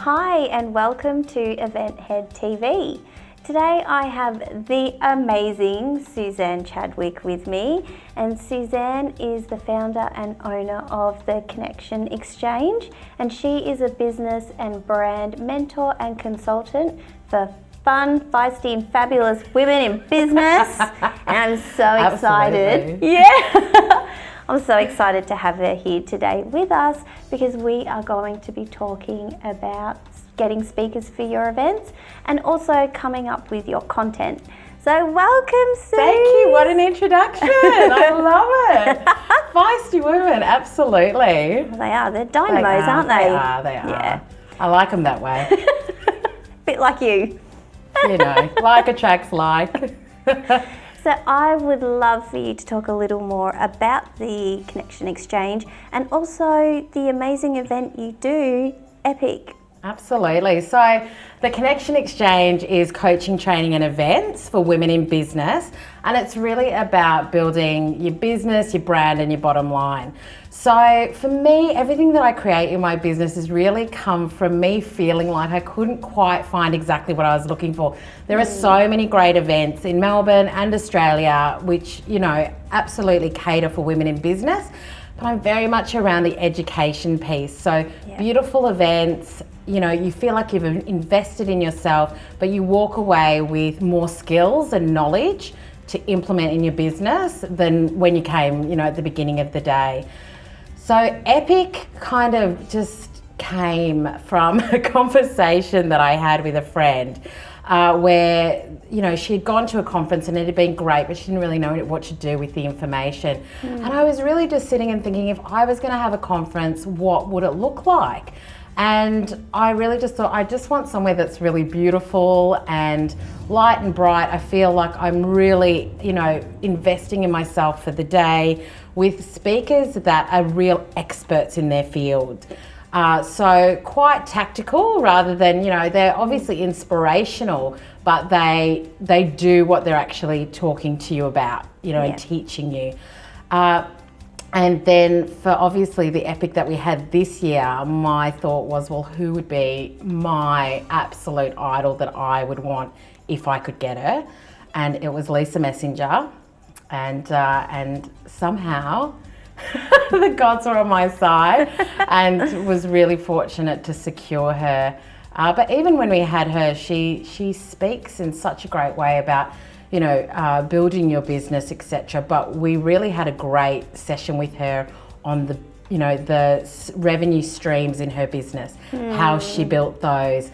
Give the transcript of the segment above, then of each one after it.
Hi and welcome to Event Head TV. Today I have the amazing Suzanne Chadwick with me, and Suzanne is the founder and owner of the Connection Exchange, and she is a business and brand mentor and consultant for fun, feisty and fabulous women in business. And I'm so excited. Absolutely. Yeah. I'm so excited to have her here today with us because we are going to be talking about getting speakers for your events and also coming up with your content. So welcome, Sue. Thank you. What an introduction. I love it. Feisty women, absolutely. They are. They're dynamos, aren't they? They are. Yeah. I like them that way. Bit like you. You know, like attracts like. So I would love for you to talk a little more about the Connection Exchange and also the amazing event you do, Epic. Absolutely. So the Connection Exchange is coaching, training and events for women in business, and it's really about building your business, your brand and your bottom line. So for me, everything that I create in my business has really come from me feeling like I couldn't quite find exactly what I was looking for. There are so many great events in Melbourne and Australia which, you know, absolutely cater for women in business, but I'm very much around the education piece. So beautiful events, you know, you feel like you've invested in yourself, but you walk away with more skills and knowledge to implement in your business than when you came, you know, at the beginning of the day. So Epic kind of just came from a conversation that I had with a friend where, you know, she had gone to a conference and it had been great, but she didn't really know what to do with the information. And I was really just sitting and thinking, if I was going to have a conference, what would it look like? And I really just thought, I just want somewhere that's really beautiful and light and bright. I feel like I'm really, you know, investing in myself for the day with speakers that are real experts in their field. So quite tactical rather than, you know, they're obviously inspirational, but they do what they're actually talking to you about, you know, and teaching you. And then for obviously the Epic that we had this year, my thought was, well, who would be my absolute idol that I would want if I could get her? And it was Lisa Messenger. And somehow the gods were on my side and was really fortunate to secure her. But even when we had her, she speaks in such a great way about, you know, building your business, etc. But we really had a great session with her on the, you know, the revenue streams in her business, how she built those,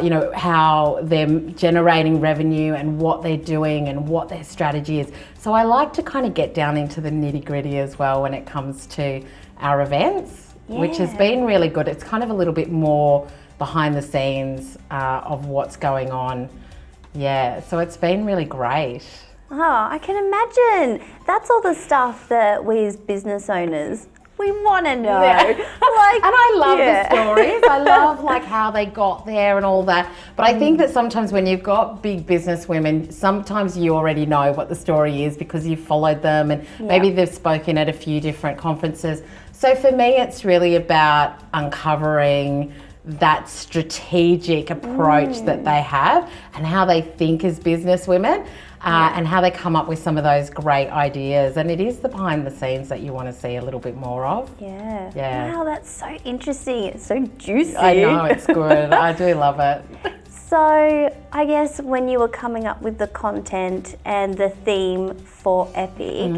you know, how they're generating revenue and what they're doing and what their strategy is. So I like to kind of get down into the nitty-gritty as well when it comes to our events, which has been really good. It's kind of a little bit more behind the scenes of what's going on. Yeah, so it's been really great. Oh, I can imagine. That's all the stuff that we as business owners, we want to know. Yeah. Like, and I love the stories. I love like how they got there and all that. But I think that sometimes when you've got big business women, sometimes you already know what the story is because you've followed them and maybe they've spoken at a few different conferences. So for me, it's really about uncovering that strategic approach that they have and how they think as business women and how they come up with some of those great ideas. And it is the behind the scenes that you want to see a little bit more of. Yeah. Wow, that's so interesting. It's so juicy. I know, it's good. I do love it. So I guess when you were coming up with the content and the theme for Epic,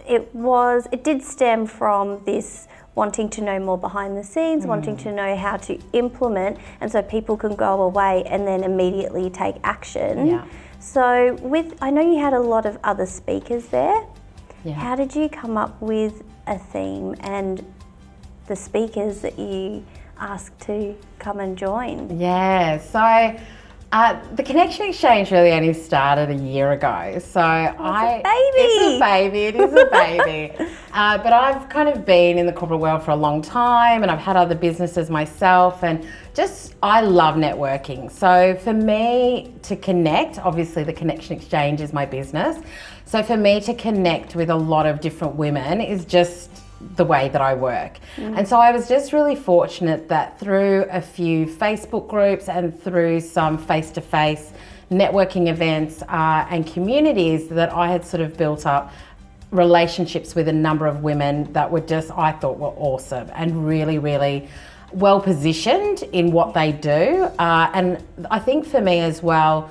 it did stem from this wanting to know more behind the scenes, wanting to know how to implement, and so people can go away and then immediately take action. Yeah. So I know you had a lot of other speakers there. Yeah. How did you come up with a theme and the speakers that you asked to come and join? Yeah, so the Connection Exchange really only started a year ago. So It's a baby. It is a baby. But I've kind of been in the corporate world for a long time and I've had other businesses myself and just, I love networking. So for me to connect, obviously the Connection Exchange is my business. So for me to connect with a lot of different women is just the way that I work. And so I was just really fortunate that through a few Facebook groups and through some face-to-face networking events and communities that I had sort of built up relationships with a number of women that were just, I thought were awesome and really, really well positioned in what they do. And I think for me as well,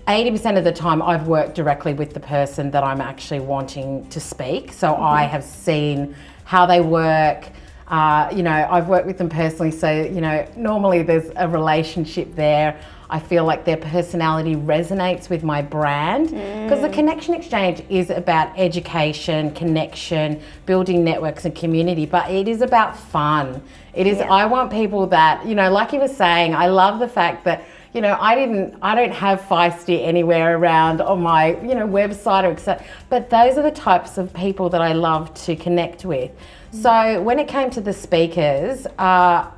80% of the time I've worked directly with the person that I'm actually wanting to speak. So I have seen how they work. I've worked with them personally. So, normally there's a relationship there. I feel like their personality resonates with my brand because the Connection Exchange is about education, connection, building networks and community, but it is about fun. It is, I want people that, like you were saying, I love the fact that I don't have feisty anywhere around on my, website or etc. But those are the types of people that I love to connect with. So when it came to the speakers, I,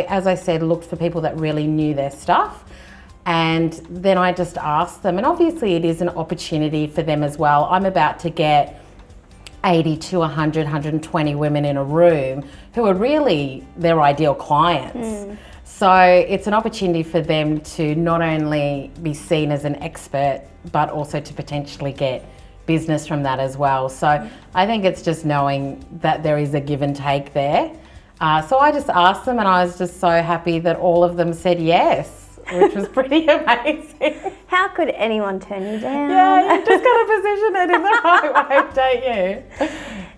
as I said, looked for people that really knew their stuff. And then I just asked them, and obviously it is an opportunity for them as well. I'm about to get 80 to 100, 120 women in a room who are really their ideal clients. So it's an opportunity for them to not only be seen as an expert, but also to potentially get business from that as well. So I think it's just knowing that there is a give and take there. So I just asked them, and I was just so happy that all of them said yes, which was pretty amazing. How could anyone turn you down? Yeah, you just got to position it in the right way, don't you?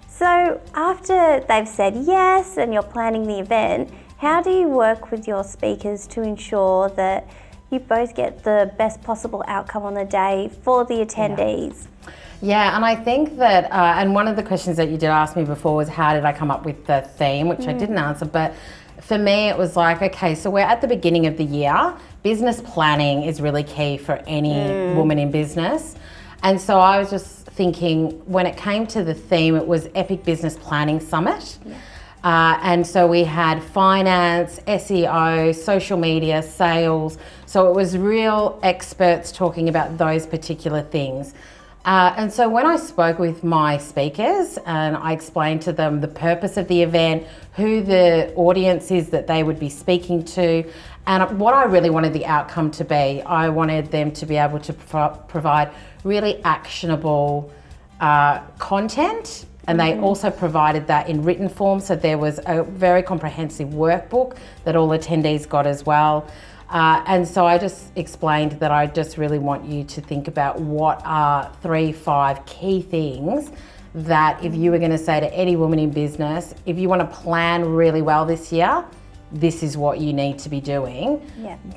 So after they've said yes and you're planning the event, how do you work with your speakers to ensure that you both get the best possible outcome on the day for the attendees? Yeah, and I think that, and one of the questions that you did ask me before was how did I come up with the theme, which I didn't answer, but for me it was like, okay, so we're at the beginning of the year. Business planning is really key for any woman in business. And so I was just thinking, when it came to the theme, it was Epic Business Planning Summit. And so we had finance, SEO, social media, sales. So it was real experts talking about those particular things. And so when I spoke with my speakers and I explained to them the purpose of the event, who the audience is that they would be speaking to, and what I really wanted the outcome to be, I wanted them to be able to provide really actionable content. And they also provided that in written form. So there was a very comprehensive workbook that all attendees got as well. And so I just explained that I just really want you to think about what are 3-5 key things that if you were going to say to any woman in business, if you want to plan really well this year, this is what you need to be doing.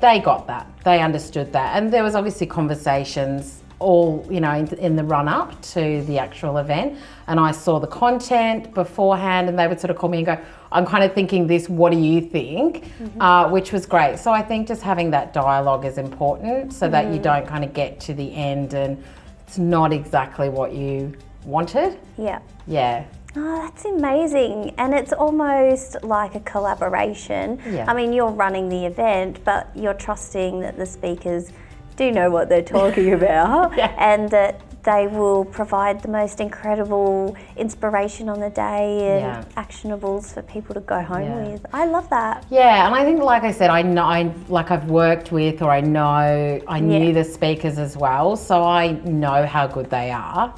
They got that. They understood that. And there was obviously conversations all, in the run up to the actual event. And I saw the content beforehand and they would sort of call me and go, I'm kind of thinking this, what do you think? Which was great. So I think just having that dialogue is important so that you don't kind of get to the end and it's not exactly what you wanted. Yeah. Oh, that's amazing. And it's almost like a collaboration. I mean, you're running the event, but you're trusting that the speakers do know what they're talking about and that they will provide the most incredible inspiration on the day and actionables for people to go home with. I love that. Yeah, and I think, like I said, I've worked with, or I knew the speakers as well, so I know how good they are,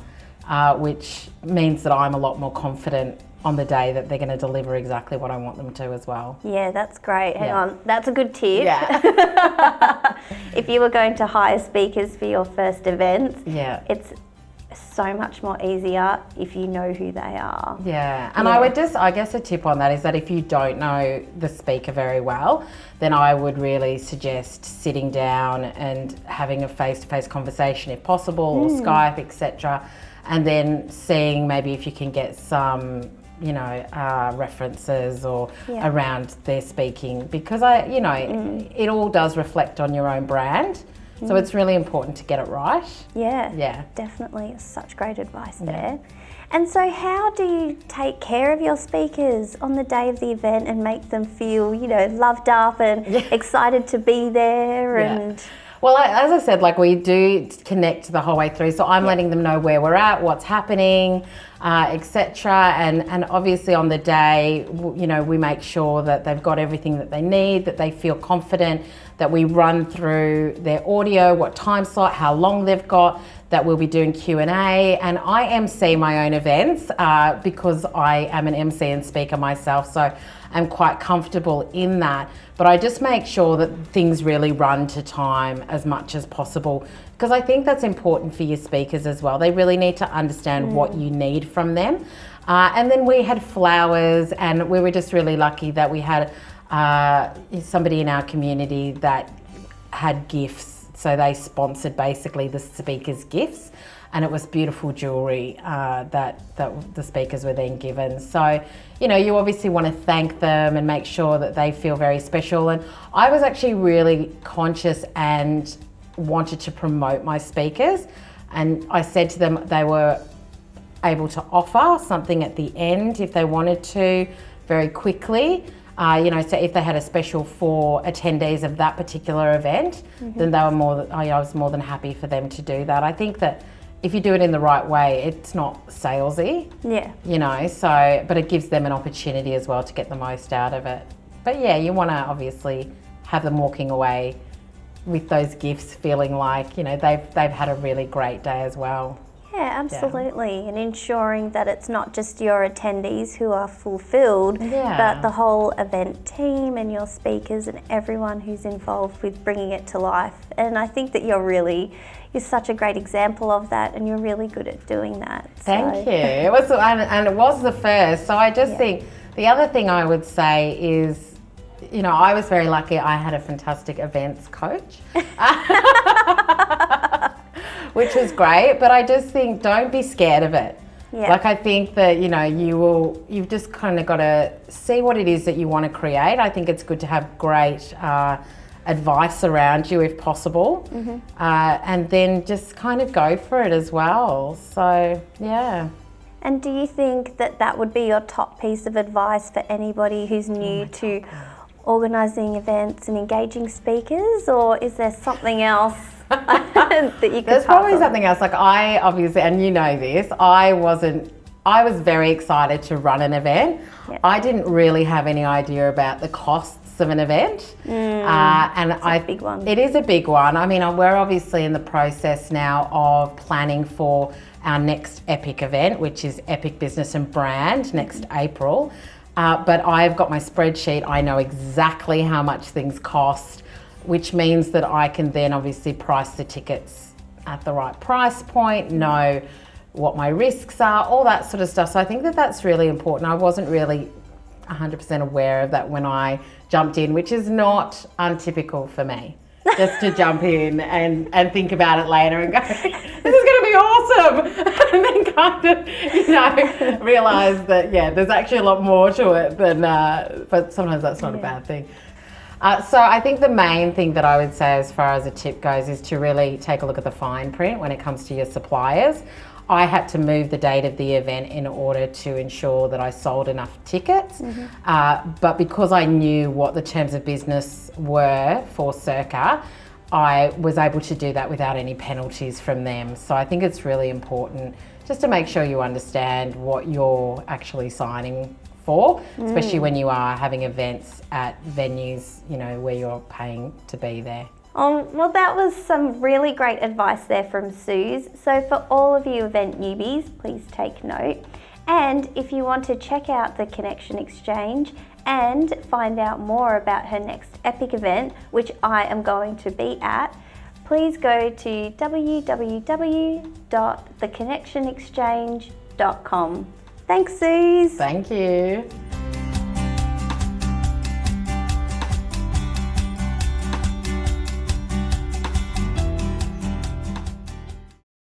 which means that I'm a lot more confident on the day that they're going to deliver exactly what I want them to as well. Yeah, that's great. Hang on, that's a good tip. If you were going to hire speakers for your first event, it's so much more easier if you know who they are. And I guess a tip on that is that if you don't know the speaker very well, then I would really suggest sitting down and having a face-to-face conversation if possible, or Skype, etc., and then seeing maybe if you can get some references or around their speaking, because it all does reflect on your own brand. So it's really important to get it right. Yeah. Definitely. Such great advice there. And so how do you take care of your speakers on the day of the event and make them feel, loved up and excited to be there? And Well, as I said, like we do connect the whole way through. So I'm letting them know where we're at, what's happening, etc. And obviously on the day, you know, we make sure that they've got everything that they need, that they feel confident, that we run through their audio, what time slot, how long they've got, that we'll be doing Q&A. And I MC my own events because I am an MC and speaker myself. So I'm quite comfortable in that. But I just make sure that things really run to time as much as possible, because I think that's important for your speakers as well. They really need to understand what you need from them. And then we had flowers, and we were just really lucky that we had somebody in our community that had gifts. So they sponsored basically the speakers' gifts, and it was beautiful jewellery that the speakers were then given. So, you know, you obviously want to thank them and make sure that they feel very special. And I was actually really conscious and wanted to promote my speakers. And I said to them they were able to offer something at the end if they wanted to, very quickly. You know, so if they had a special for attendees of that particular event, then they were I was more than happy for them to do that. I think that if you do it in the right way, it's not salesy. Yeah. You know, so, but it gives them an opportunity as well to get the most out of it. But yeah, you want to obviously have them walking away with those gifts feeling like, you know, they've had a really great day as well. Yeah, absolutely. Yeah. And ensuring that it's not just your attendees who are fulfilled, but the whole event team and your speakers and everyone who's involved with bringing it to life. And I think that you're such a great example of that, and you're really good at doing that. Thank you. It was, and it was the first. So I just think the other thing I would say is, you know, I was very lucky. I had a fantastic events coach. Which was great, but I just think don't be scared of it. Yeah. Like I think that, you know, you've just kind of got to see what it is that you want to create. I think it's good to have great advice around you if possible, and then just kind of go for it as well. So, yeah. And do you think that would be your top piece of advice for anybody who's new to organising events and engaging speakers, or is there something else that you could There's probably something else. Like I obviously, and you know this, I was very excited to run an event. Yep. I didn't really have any idea about the costs of an event. And it's a big one. It is a big one. I mean, we're obviously in the process now of planning for our next Epic event, which is Epic Business and Brand next April. But I've got my spreadsheet. I know exactly how much things cost, which means that I can then obviously price the tickets at the right price point, know what my risks are, all that sort of stuff. So I think that that's really important. I wasn't really 100% aware of that when I jumped in, which is not untypical for me. Just to jump in and think about it later and go, this is going to be awesome. And then kind of, you know, realise that, there's actually a lot more to it than, but sometimes that's not a bad thing. So I think the main thing that I would say as far as a tip goes is to really take a look at the fine print when it comes to your suppliers. I had to move the date of the event in order to ensure that I sold enough tickets. But because I knew what the terms of business were for Circa, I was able to do that without any penalties from them. So I think it's really important just to make sure you understand what you're actually signing for, especially when you are having events at venues, you know, where you're paying to be there. Well, that was some really great advice there from Suze. So for all of you event newbies, please take note. And if you want to check out the Connection Exchange and find out more about her next Epic event, which I am going to be at, please go to www.theconnectionexchange.com. Thanks, Suze. Thank you.